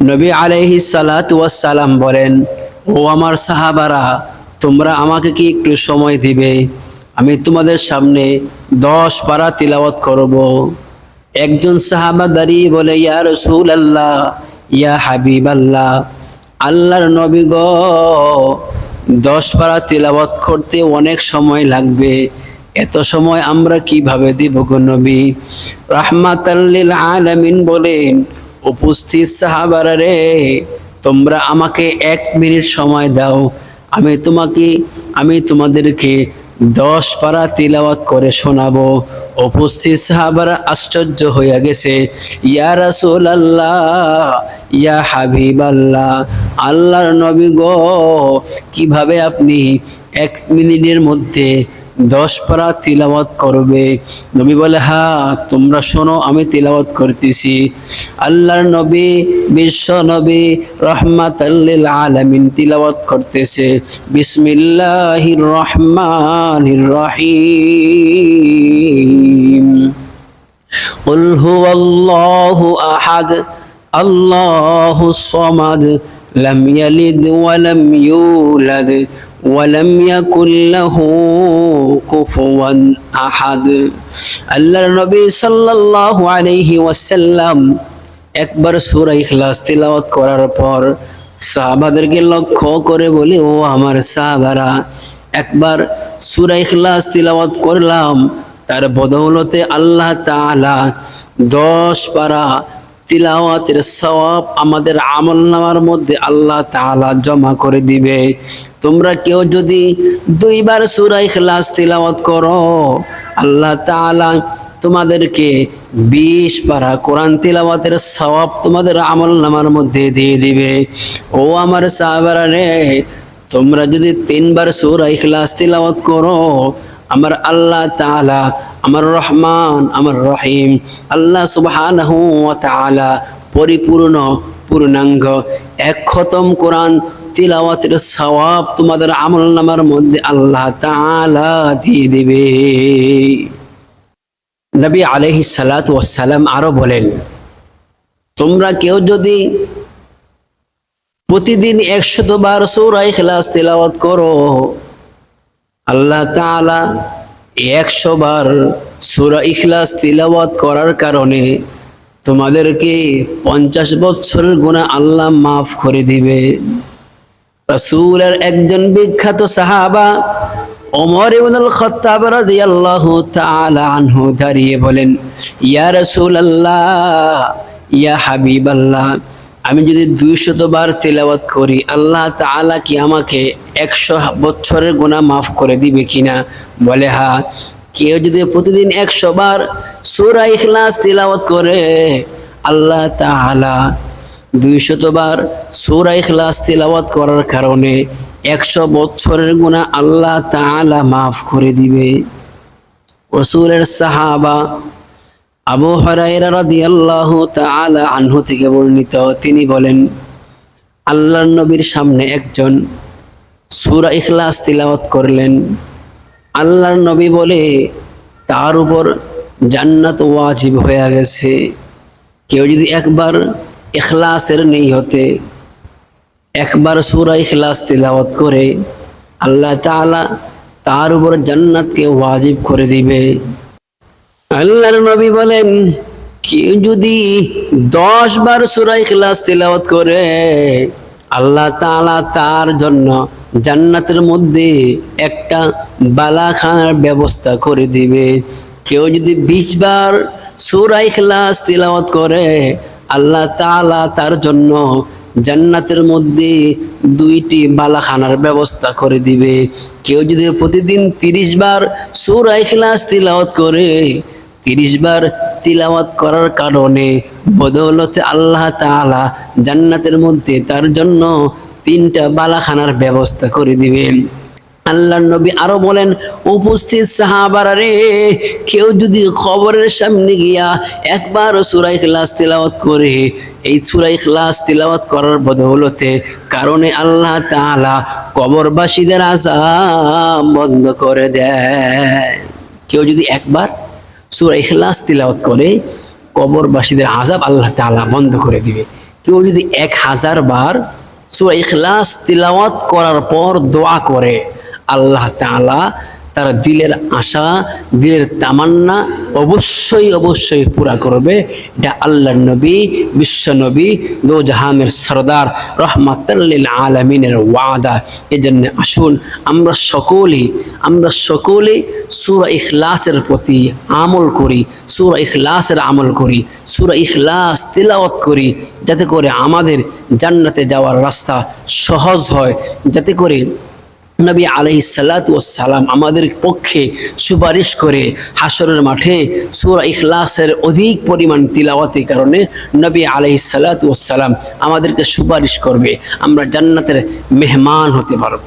নবী আলাইহিস সালাতু ওয়াস সালাম বলেন, ও আমার সাহাবারা, তোমরা আমাকে কি একটু সময় দিবে? আমি তোমাদের সামনে 10 পারা তিলাওয়াত করব। একজন সাহাবা দাঁড়িয়ে বলে, ইয়া রাসূলুল্লাহ, ইয়া হাবিবাল্লাহ, আল্লাহর নবী গো, 10 পারা তিলাওয়াত করতে অনেক সময় লাগবে, এত সময় আমরা কিভাবে দিব গো নবী? রাহমাতাল লিল আলামিন বলেন, উপস্থিত সাহাবারা রে, তোমরা আমাকে 1 মিনিট সময় দাও, আমি তোমাদেরকে 10 পারা তিলাওয়াত করে শোনাবো। উপস্থিত সাহাবারা আশ্চর্য হয়ে গেছে। ইয়া রাসূলুল্লাহ, ইয়া হাবিবাল্লাহ, আল্লাহর নবী গো, কিভাবে আপনি 1 মিনিটের মধ্যে 10 পারা তিলাওয়াত করবে? নবী বলে, হ্যাঁ, তোমরা শোনো, আমি তিলাওয়াত করতেছি। আল্লাহর নবী, বিশ্ব নবী রাহমাতাল লিল আলামিন তিলাওয়াত করতেছে, বিসমিল্লাহির রহমানির রহিম। কুল হুয়াল্লাহু আহাদ, আল্লাহুস সামাদ, লাম ইয়ালিদ ওয়া লাম ইউলাদ ওয়া লাম ইয়াকুল লাহু কুফুয়ান আহাদ। আল্লাহর নবী সাল্লাল্লাহু আলাইহি ওয়াসাল্লাম একবার সূরা ইখলাস তিলাওয়াত করার পর সাহাবাদেরকে লক্ষ্য করে বলে, ও আমার সাহাবারা, একবার সূরা ইখলাস তিলাওয়াত করলাম, তার বদৌলতে আল্লাহ তাআলা 10 পারা তিলাওয়াতের সওয়াব আমাদের আমলনামার মধ্যে আল্লাহ তাআলা জমা করে দিবে। তোমরা কেউ যদি 2 বার সূরা ইখলাস তিলাওয়াত করো, আল্লাহ তাআলা তোমাদেরকে 20 পারা কোরআন তিলাওয়াতের সওয়াব তোমাদের আমলনামার মধ্যে দিয়ে দিবে। ও আমার সাহাবারা রে, তোমরা যদি 3 বার সূরা ইখলাস তিলাওয়াত করো, আমার আল্লাহ তাআলা, আমার রহমান, আমার রহিম, আল্লাহ সুবহানাহু ওয়া তাআলা পূর্ণাঙ্গ 1 খতম কোরআন তিলাওয়াতের সওয়াব তোমাদের আমলনামার মধ্যে আল্লাহ তাআলা দিয়ে দিবে। নবী আলাইহিস সালাতু ওয়াস সালাম আরো বলেন, তোমরা কেউ যদি প্রতিদিন 100 বার সূরা ইখলাস তিলাওয়াত করো, আল্লাহ তাআলা 100 বার সূরা ইখলাস তিলাওয়াত করার কারণে তোমাদেরকে 50 বছরের গুনাহ আল্লাহ মাফ করে দিবে। রাসূলের একজন বিখ্যাত সাহাবা ওমর ইবনুল খাত্তাব রাদিয়াল্লাহু তাআলা আনহু দাঁড়িয়ে বলেন, ইয়া রাসূলুল্লাহ, ইয়া হাবিবাল্লাহ, আমি যদি 200 বার তিলাওয়াত করি, আল্লাহ তাআলা কি আমাকে 100 বছরের গুনাহ মাফ করে দিবে কিনা? বলে, হ্যাঁ। কেউ যদি প্রতিদিন 100 বার সূরা ইখলাস তিলাওয়াত করে, আল্লাহ তাআলা 200 বার সূরা ইখলাস তিলাওয়াত করার কারণে 100 বছরের গুনাহ আল্লাহ তাআলা মাফ করে দিবে। রাসূলের সাহাবা আবু হুরায়রা রাদিয়াল্লাহু তাআলা আনহু থেকে বর্ণিত, তিনি বলেন, আল্লাহর নবীর সামনে একজন সূরা ইখলাস তিলাওয়াত করলেন। আল্লাহর নবী বলে, তার উপর জান্নাত ওয়াজিব হয়ে গেছে। কেউ যদি একবার ইখলাসের নিয়তে একবার সূরা ইখলাস তিলাওয়াত করে, আল্লাহ তাআলা তার উপর জান্নাতকে ওয়াজিব করে দিবে। আল্লাহর নবী বলেন, কেউ যদি 10 বার সূরা ইখলাস তিলাওয়াত করে, আল্লাহ তাআলা তার জন্য জান্নাতের মধ্যে একটা বালাখানার ব্যবস্থা করে দিবে। কেউ যদি 20 বার সূরা ইখলাস তিলাওয়াত করে, আল্লাহ তাআলা তার জন্য জান্নাতের মধ্যে 2টি বালাখানার ব্যবস্থা করে দিবে। কেউ যদি প্রতিদিন 30 বার সূরা ইখলাস তিলাওয়াত করে, 30 বার তিলাওয়াত করার কারণে বদৌলতে আল্লাহ তাআলা জান্নাতের মধ্যে তার জন্য 3টা বালাখানার ব্যবস্থা করে দিবেন। আল্লাহর নবী আরো বলেন, উপস্থিত সাহাবারা রে, কেউ যদি কবরের সামনে গিয়া একবার সূরা ইখলাস তিলাওয়াত করে, এই সূরা ইখলাস তিলাওয়াত করার বদৌলতে কারণে আল্লাহ তাআলা কবরবাসীদের আযাব বন্ধ করে দেয়। কেউ যদি একবার সূরা ইখলাস তিলাওয়াত করে, কবরবাসীদের আযাব আল্লাহ তাআলা বন্ধ করে দিবে। কেউ যদি 1000 বার সূরা ইখলাস তিলাওয়াত করার পর দোয়া করে, আল্লাহ তাআলা তার দিলের আশা, দিলের তামান্না অবশ্যই অবশ্যই পুরা করবে। এটা আল্লাহর নবী, বিশ্ব নবী, দো জাহানের সরদার, রহমাতাল লিল আলামিনের ওয়াদা। এজন্য আসুন আমরা সকলেই সূরা ইখলাসের প্রতি আমল করি, সূরা ইখলাসের আমল করি, সূরা ইখলাস তিলাওয়াত করি, যাতে করে আমাদের জান্নাতে যাওয়ার রাস্তা সহজ হয়, যাতে করে নবী আলাইহিস সালাতু ওয়াস সালাম আমাদের পক্ষে সুপারিশ করে হাসরের মাঠে সূরা ইখলাসের অধিক পরিমাণ তিলাওয়াতের কারণে নবী আলাইহিস সালাতু ওয়াস সালাম আমাদেরকে সুপারিশ করবে, আমরা জান্নাতের মেহমান হতে পারব।